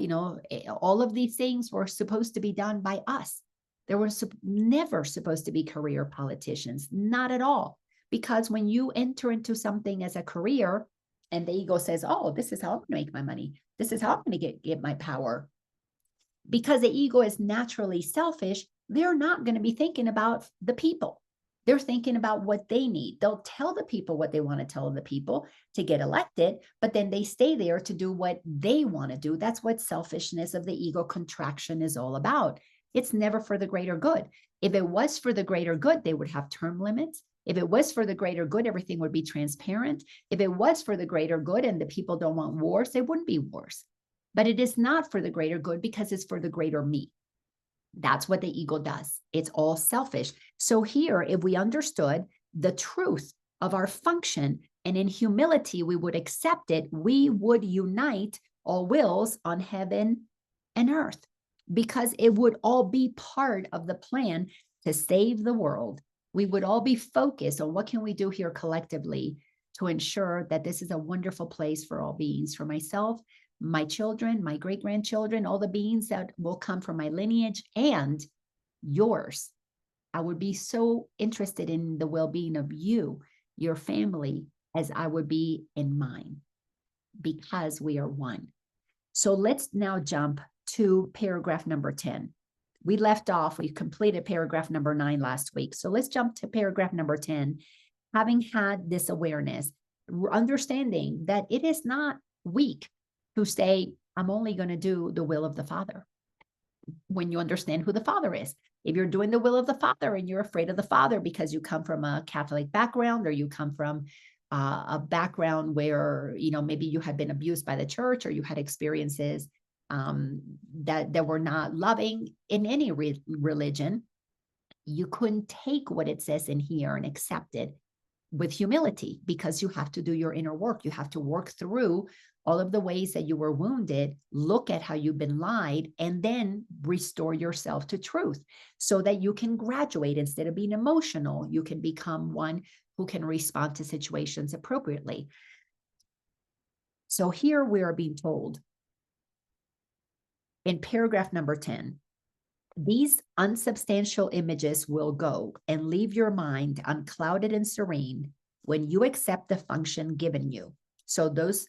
all of these things were supposed to be done by us. There were never supposed to be career politicians, not at all. Because when you enter into something as a career and the ego says, oh, this is how I'm going to make my money, this is how I'm going to get my power. Because the ego is naturally selfish, they're not going to be thinking about the people. They're thinking about what they need. They'll tell the people what they want to tell the people to get elected, but then they stay there to do what they want to do. That's what selfishness of the ego contraction is all about. It's never for the greater good. If it was for the greater good, they would have term limits. If it was for the greater good, everything would be transparent. If it was for the greater good and the people don't want wars, there wouldn't be wars. But it is not for the greater good because it's for the greater me. That's what the ego does. It's all selfish. So here, if we understood the truth of our function and in humility, we would accept it, we would unite all wills on heaven and earth because it would all be part of the plan to save the world. We would all be focused on what can we do here collectively to ensure that this is a wonderful place for all beings, for myself, my children, my great-grandchildren, all the beings that will come from my lineage and yours. I would be so interested in the well-being of you, your family, as I would be in mine, because we are one. So let's now jump to paragraph number 10. We left off, we completed paragraph number 9 last week. So let's jump to paragraph number 10. Having had this awareness, understanding that it is not weak to say, I'm only going to do the will of the Father. When you understand who the Father is, if you're doing the will of the Father and you're afraid of the Father because you come from a Catholic background or you come from a background where, maybe you had been abused by the church or you had experiences that were not loving in any religion, you couldn't take what it says in here and accept it with humility because you have to do your inner work. You have to work through all of the ways that you were wounded, look at how you've been lied, and then restore yourself to truth so that you can graduate. Instead of being emotional, you can become one who can respond to situations appropriately. So here we are being told in paragraph number 10, These unsubstantial images will go and leave your mind unclouded and serene when you accept the function given you. So those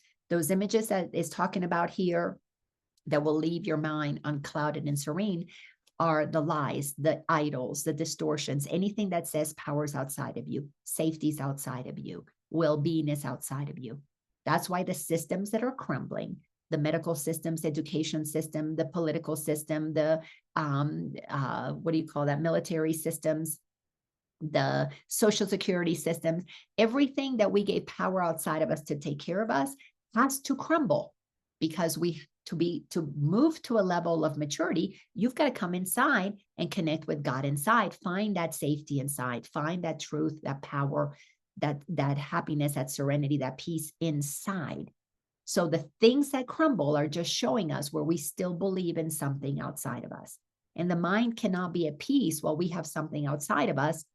images that is talking about here that will leave your mind unclouded and serene are the lies, the idols, the distortions, anything that says power's outside of you, safety's outside of you, well-being is outside of you. That's why the systems that are crumbling, the medical systems, education system, the political system, the what do you call that, military systems, the social security systems, everything that we gave power outside of us to take care of us has to crumble, because to move to a level of maturity, you've got to come inside and connect with God inside, find that safety inside, find that truth, that power, that happiness, that serenity, that peace inside. So the things that crumble are just showing us where we still believe in something outside of us. And the mind cannot be at peace while we have something outside of us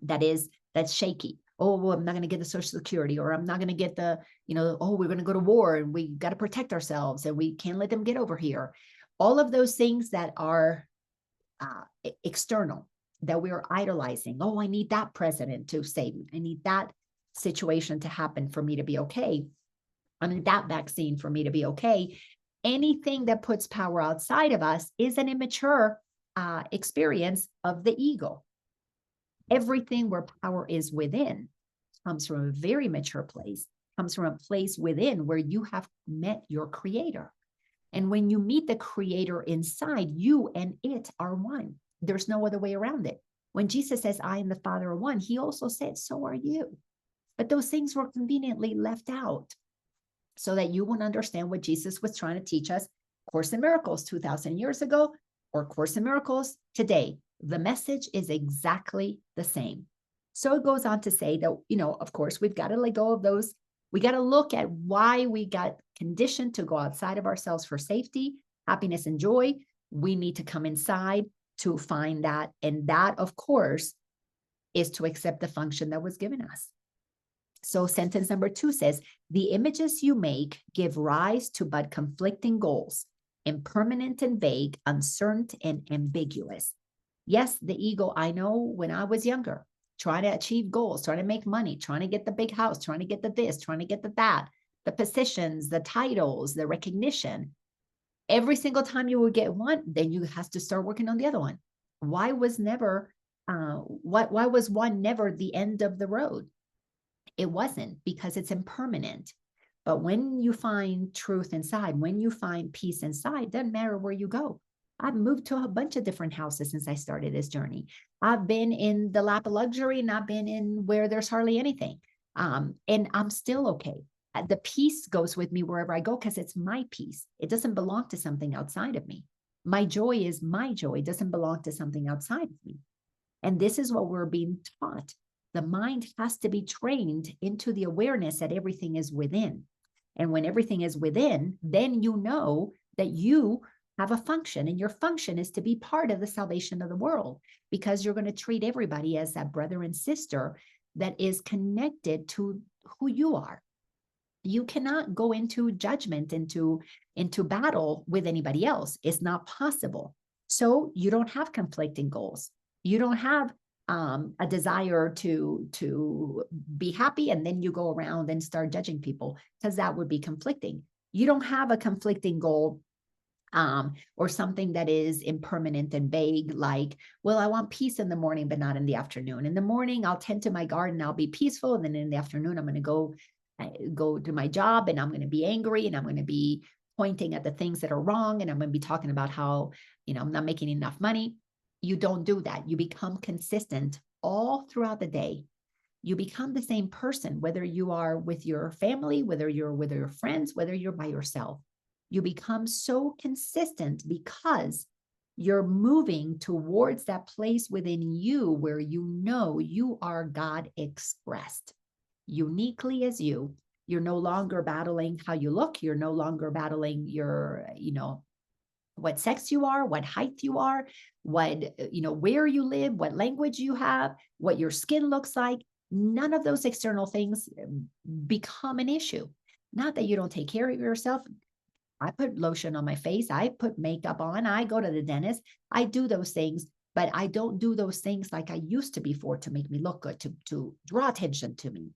that's shaky. Oh, well, I'm not going to get the Social Security, or I'm not going to get the, oh, we're going to go to war and we got to protect ourselves and we can't let them get over here. All of those things that are external, that we're idolizing. Oh, I need that president to save me. I need that situation to happen for me to be okay. I need that vaccine for me to be okay. Anything that puts power outside of us is an immature experience of the ego. Everything where power is within comes from a very mature place, comes from a place within where you have met your creator. And when you meet the creator inside, you and it are one. There's no other way around it. When Jesus says, I and the Father are one, he also said, so are you. But those things were conveniently left out so that you wouldn't understand what Jesus was trying to teach us. Course in Miracles 2,000 years ago, or Course in Miracles today. The message is exactly the same. So it goes on to say that, of course, we've got to let go of those. We got to look at why we got conditioned to go outside of ourselves for safety, happiness, and joy. We need to come inside to find that. And that, of course, is to accept the function that was given us. So sentence number 2 says, the images you make give rise to but conflicting goals, impermanent and vague, uncertain and ambiguous. Yes, the ego, I know when I was younger, trying to achieve goals, trying to make money, trying to get the big house, trying to get the this, trying to get the that, the positions, the titles, the recognition. Every single time you would get one, then you have to start working on the other one. Why was one never the end of the road? It wasn't, because it's impermanent. But when you find truth inside, when you find peace inside, doesn't matter where you go. I've moved to a bunch of different houses since I started this journey. I've been in the lap of luxury and I've been in where there's hardly anything. And I'm still okay. The peace goes with me wherever I go because it's my peace. It doesn't belong to something outside of me. My joy is my joy. It doesn't belong to something outside of me. And this is what we're being taught. The mind has to be trained into the awareness that everything is within. And when everything is within, then you know that you have a function, and your function is to be part of the salvation of the world, because you're going to treat everybody as that brother and sister that is connected to who you are. You cannot go into judgment, into battle with anybody else. It's not possible. So you don't have conflicting goals. You don't have a desire to be happy, and then you go around and start judging people, because that would be conflicting. You don't have a conflicting goal or something that is impermanent and vague, like, well, I want peace in the morning, but not in the afternoon. In the morning, I'll tend to my garden, I'll be peaceful. And then in the afternoon, I'm going to go to my job, and I'm going to be angry, and I'm going to be pointing at the things that are wrong. And I'm going to be talking about how, I'm not making enough money. You don't do that. You become consistent all throughout the day. You become the same person, whether you are with your family, whether you're with your friends, whether you're by yourself. You become so consistent because you're moving towards that place within you where you know you are God expressed, uniquely as you. You're no longer battling how you look. You're no longer battling your, what sex you are, what height you are, what, where you live, what language you have, what your skin looks like. None of those external things become an issue. Not that you don't take care of yourself. I put lotion on my face. I put makeup on. I go to the dentist. I do those things, but I don't do those things like I used to before to make me look good, to draw attention to me.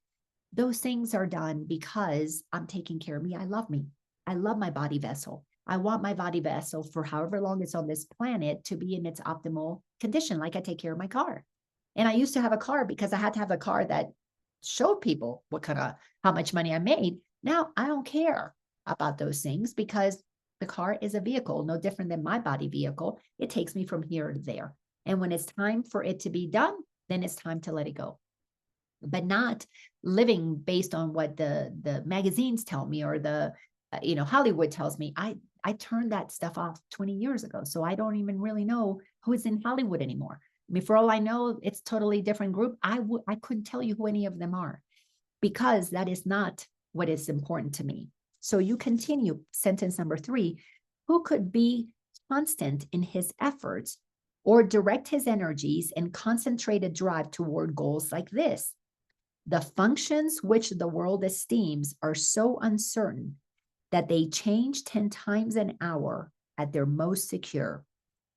Those things are done because I'm taking care of me. I love me. I love my body vessel. I want my body vessel for however long it's on this planet to be in its optimal condition, like I take care of my car. And I used to have a car because I had to have a car that showed people how much money I made. Now I don't care about those things because the car is a vehicle, no different than my body vehicle. It takes me from here to there. And when it's time for it to be done, then it's time to let it go. But not living based on what the magazines tell me or the Hollywood tells me. I turned that stuff off 20 years ago. So I don't even really know who is in Hollywood anymore. I mean, for all I know, it's totally different group. I couldn't tell you who any of them are because that is not what is important to me. So you continue sentence number 3, who could be constant in his efforts or direct his energies and concentrated drive toward goals like this. The functions which the world esteems are so uncertain that they change 10 times an hour at their most secure.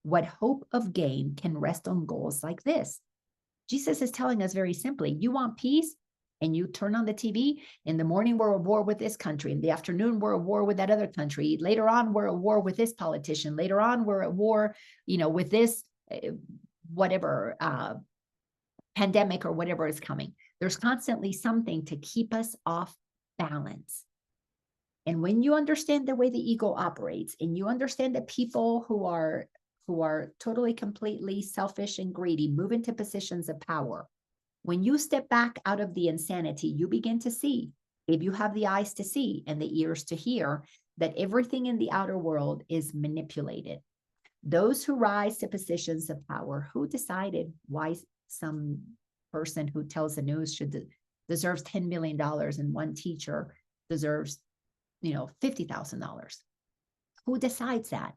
What hope of gain can rest on goals like this? Jesus is telling us very simply, you want peace? And you turn on the TV, in the morning, we're at war with this country. In the afternoon, we're at war with that other country. Later on, we're at war with this politician. Later on, we're at war, with this, whatever, pandemic or whatever is coming. There's constantly something to keep us off balance. And when you understand the way the ego operates, and you understand that people who are totally, completely selfish and greedy move into positions of power, when you step back out of the insanity, you begin to see, if you have the eyes to see and the ears to hear, that everything in the outer world is manipulated. Those who rise to positions of power, who decided why some person who tells the news deserves $10 million and one teacher deserves, $50,000? Who decides that?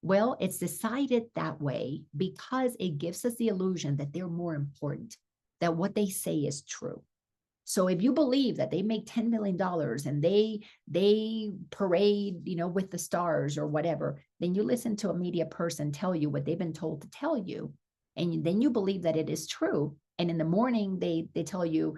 Well, it's decided that way because it gives us the illusion that they're more important, that what they say is true. So if you believe that they make $10 million and they parade, with the stars or whatever, then you listen to a media person tell you what they've been told to tell you. And then you believe that it is true. And in the morning, they tell you,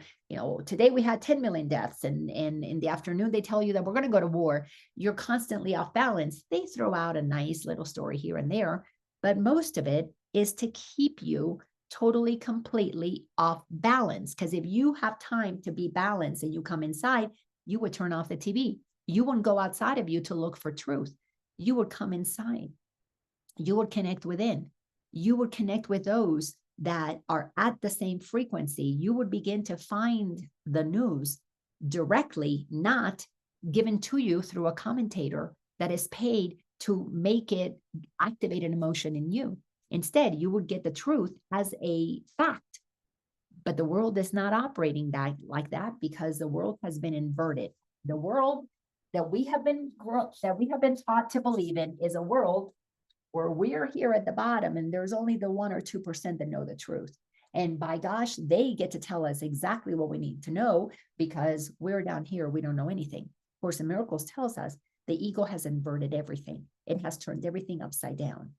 today we had 10 million deaths. And in the afternoon, they tell you that we're going to go to war. You're constantly off balance. They throw out a nice little story here and there, but most of it is to keep you totally, completely off balance. Because if you have time to be balanced and you come inside, you would turn off the TV. You wouldn't go outside of you to look for truth. You would come inside. You would connect within. You would connect with those that are at the same frequency. You would begin to find the news directly, not given to you through a commentator that is paid to make it activate an emotion in you. Instead, you would get the truth as a fact. But the world is not operating like that because the world has been inverted. The world that we have been taught to believe in is a world where we're here at the bottom and there's only the 1 or 2% that know the truth. And by gosh, they get to tell us exactly what we need to know because we're down here, we don't know anything. Course in Miracles tells us the ego has inverted everything. It has turned everything upside down.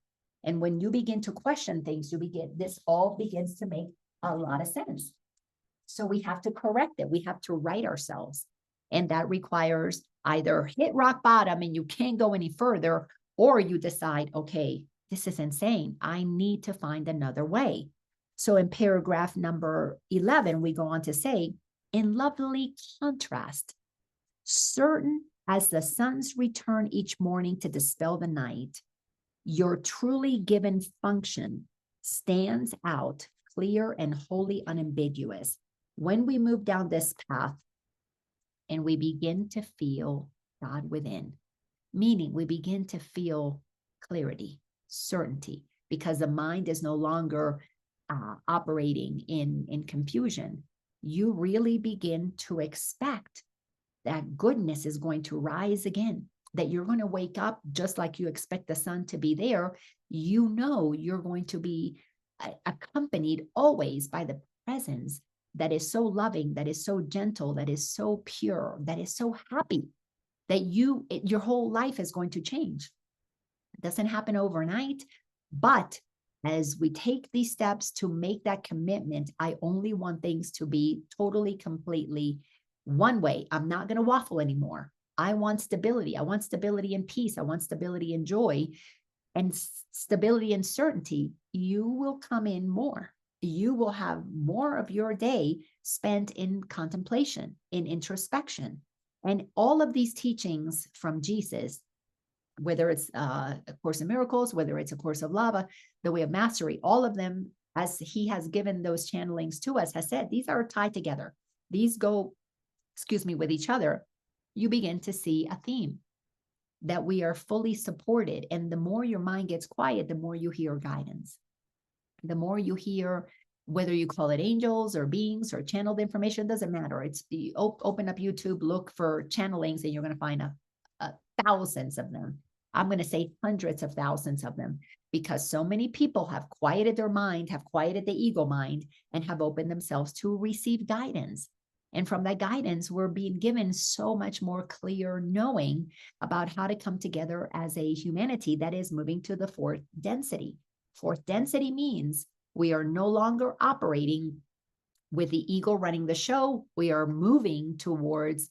And when you begin to question things, this all begins to make a lot of sense. So we have to correct it. We have to right ourselves. And that requires either hit rock bottom and you can't go any further, or you decide, okay, this is insane. I need to find another way. So in paragraph number 11, we go on to say, in lovely contrast, certain as the sun's return each morning to dispel the night, your truly given function stands out clear and wholly unambiguous when we move down this path and we begin to feel God within, meaning we begin to feel clarity, certainty, because the mind is no longer operating in confusion. You really begin to expect that goodness is going to rise again, that you're going to wake up just like you expect the sun to be there. You're going to be accompanied always by the presence that is so loving, that is so gentle, that is so pure, that is so happy, that your whole life is going to change. It doesn't happen overnight, but as we take these steps to make that commitment, I only want things to be totally, completely one way. I'm not going to waffle anymore. I want stability. I want stability and peace. I want stability and joy and stability and certainty. You will come in more. You will have more of your day spent in contemplation, in introspection. And all of these teachings from Jesus, whether it's A Course in Miracles, whether it's A Course of Love, The Way of Mastery, all of them, as he has given those channelings to us, has said, these are tied together. These go, with each other. You begin to see a theme that we are fully supported. And the more your mind gets quiet, the more you hear guidance. The more you hear, whether you call it angels or beings or channeled information, doesn't matter. It's open up YouTube, look for channelings, and you're going to find thousands of them. I'm going to say hundreds of thousands of them, because so many people have quieted their mind, have quieted the ego mind, and have opened themselves to receive guidance. And from that guidance, we're being given so much more clear knowing about how to come together as a humanity that is moving to the fourth density. Fourth density means we are no longer operating with the ego running the show. We are moving towards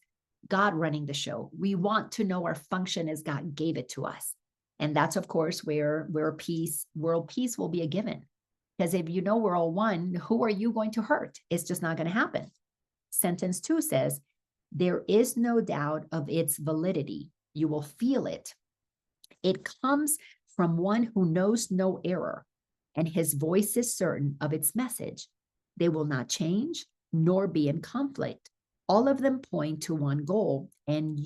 God running the show. We want to know our function as God gave it to us. And that's, of course, where world peace will be a given. Because if you know we're all one, who are you going to hurt? It's just not going to happen. Sentence 2 says, there is no doubt of its validity. You will feel it. It comes from one who knows no error, and his voice is certain of its message. They will not change nor be in conflict. All of them point to one goal, and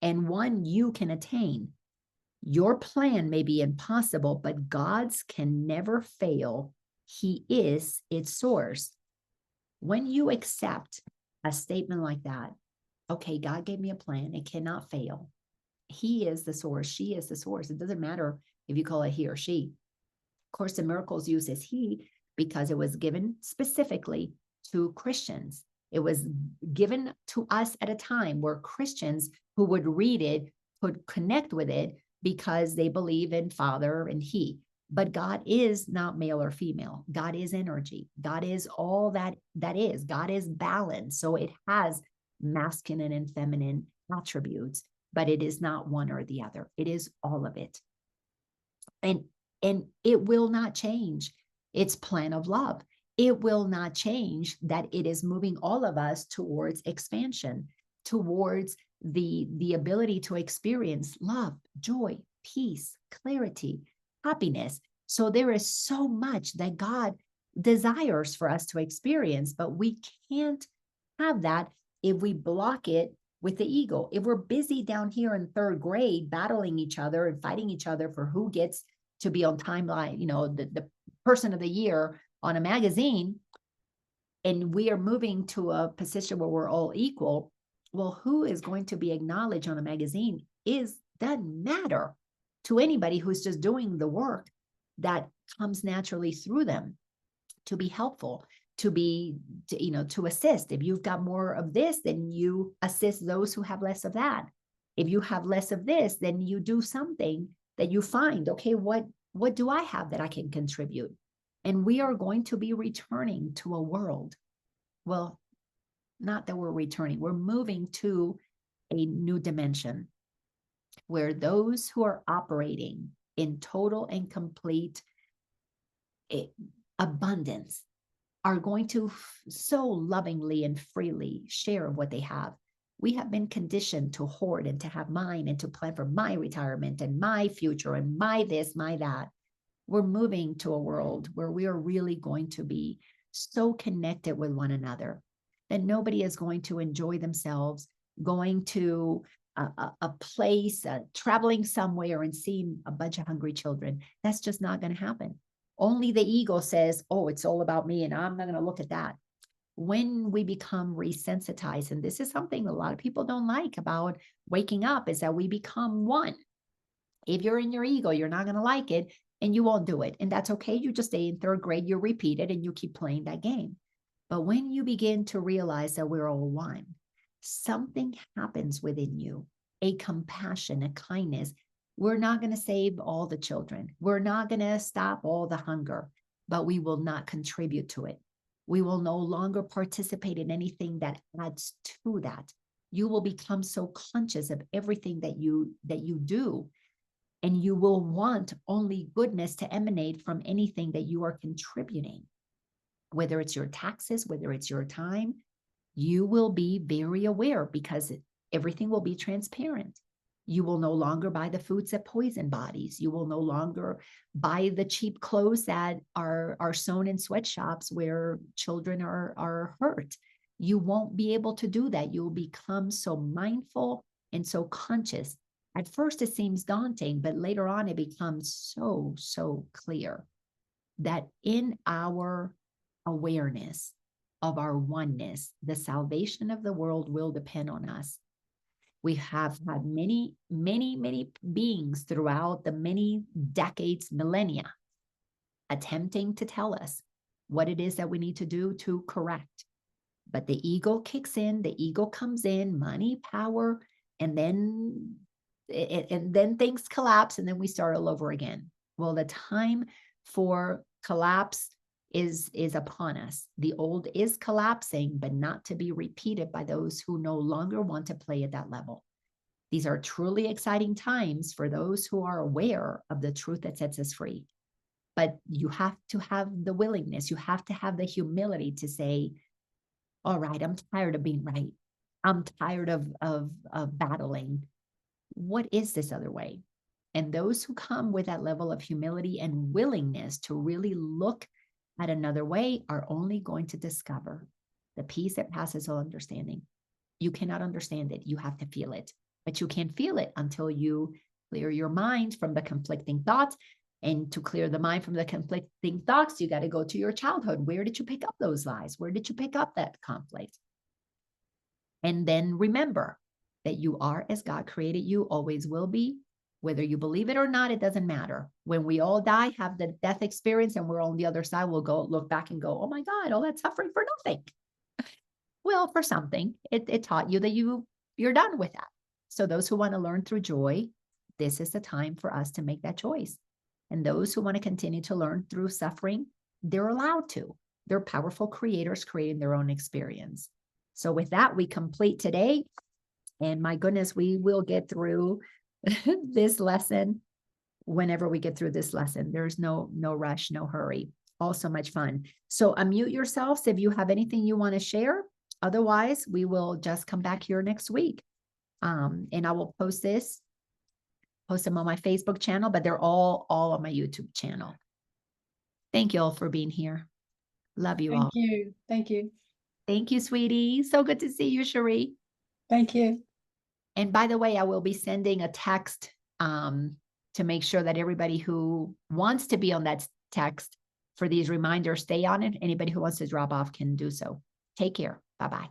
one you can attain. Your plan may be impossible, but God's can never fail. He is its source. When you accept a statement like that, okay, God gave me a plan, it cannot fail. He is the source, she is the source. It doesn't matter if you call it he or she. Course in Miracles uses he because it was given specifically to Christians. It was given to us at a time where Christians who would read it could connect with it because they believe in Father and he. But God is not male or female. God is energy. God is all that is. God is balance. So it has masculine and feminine attributes, but it is not one or the other. It is all of it. And it will not change its plan of love. It will not change that it is moving all of us towards expansion, towards the ability to experience love, joy, peace, clarity, happiness. So there is so much that God desires for us to experience, but we can't have that if we block it with the ego. If we're busy down here in third grade battling each other and fighting each other for who gets to be on timeline, the person of the year on a magazine, and we are moving to a position where we're all equal, well, who is going to be acknowledged on a magazine doesn't matter to anybody who's just doing the work that comes naturally through them to be helpful, to assist. If you've got more of this, then you assist those who have less of that. If you have less of this, then you do something that you find, okay, what do I have that I can contribute? And we are going to be returning to a world. Well, not that we're returning, we're moving to a new dimension where those who are operating in total and complete abundance are going to so lovingly and freely share what they have. We have been conditioned to hoard and to have mine and to plan for my retirement and my future and my this, my that. We're moving to a world where we are really going to be so connected with one another that nobody is going to enjoy themselves going to a place, traveling somewhere and seeing a bunch of hungry children. That's just not going to happen. Only the ego says, oh, it's all about me and I'm not going to look at that. When we become resensitized, and this is something a lot of people don't like about waking up, is that we become one. If you're in your ego, you're not going to like it and you won't do it. And that's okay. You just stay in third grade, you repeat it and you keep playing that game. But when you begin to realize that we're all one, something happens within you a compassion, a kindness. We're not going to save all the children. We're not going to stop all the hunger, but we will not contribute to it. We will no longer participate in anything that adds to that. You will become so conscious of everything that you do, and you will want only goodness to emanate from anything that you are contributing, whether it's your taxes, whether it's your time. You will be very aware because everything will be transparent. You will no longer buy the foods that poison bodies. You will no longer buy the cheap clothes that are sewn in sweatshops where children are hurt. You won't be able to do that. You'll become so mindful and so conscious. At first, it seems daunting, but later on, it becomes so clear that in our awareness of our oneness, the salvation of the world will depend on us. We have had many beings throughout the many decades, millennia, attempting to tell us what it is that we need to do to correct. But the ego kicks in, the ego comes in, money, power, and then things collapse, and then we start all over again. Well, the time for collapse is upon us. The old is collapsing, but not to be repeated by those who no longer want to play at that level. These are truly exciting times for those who are aware of the truth that sets us free. But you have to have the willingness, you have to have the humility to say, all right, I'm tired of being right. I'm tired of battling. What is this other way? And those who come with that level of humility and willingness to really look at another way are only going to discover the peace that passes all understanding. You cannot understand it. You have to feel it, but you can't feel it until you clear your mind from the conflicting thoughts. And to clear the mind from the conflicting thoughts, you got to go to your childhood. Where did you pick up those lies? Where did you pick up that conflict? And then remember that you are as God created you, always will be. Whether you believe it or not, it doesn't matter. When we all die, have the death experience, and we're on the other side, we'll go look back and go, oh my God, all that suffering for nothing. Well, for something, it taught you that you're done with that. So those who want to learn through joy, this is the time for us to make that choice. And those who want to continue to learn through suffering, they're allowed to. They're powerful creators creating their own experience. So with that, we complete today. And my goodness, we will get through this lesson whenever we get through this lesson. There's no rush, no hurry. All so much fun. So unmute yourselves if you have anything you want to share. Otherwise, we will just come back here next week. And I will post them on my Facebook channel, but they're all on my YouTube channel. Thank you all for being here. Love you all. Thank you. Thank you. Thank you, sweetie. So good to see you, Cherie. Thank you. And by the way, I will be sending a text to make sure that everybody who wants to be on that text for these reminders, stay on it. Anybody who wants to drop off can do so. Take care. Bye-bye.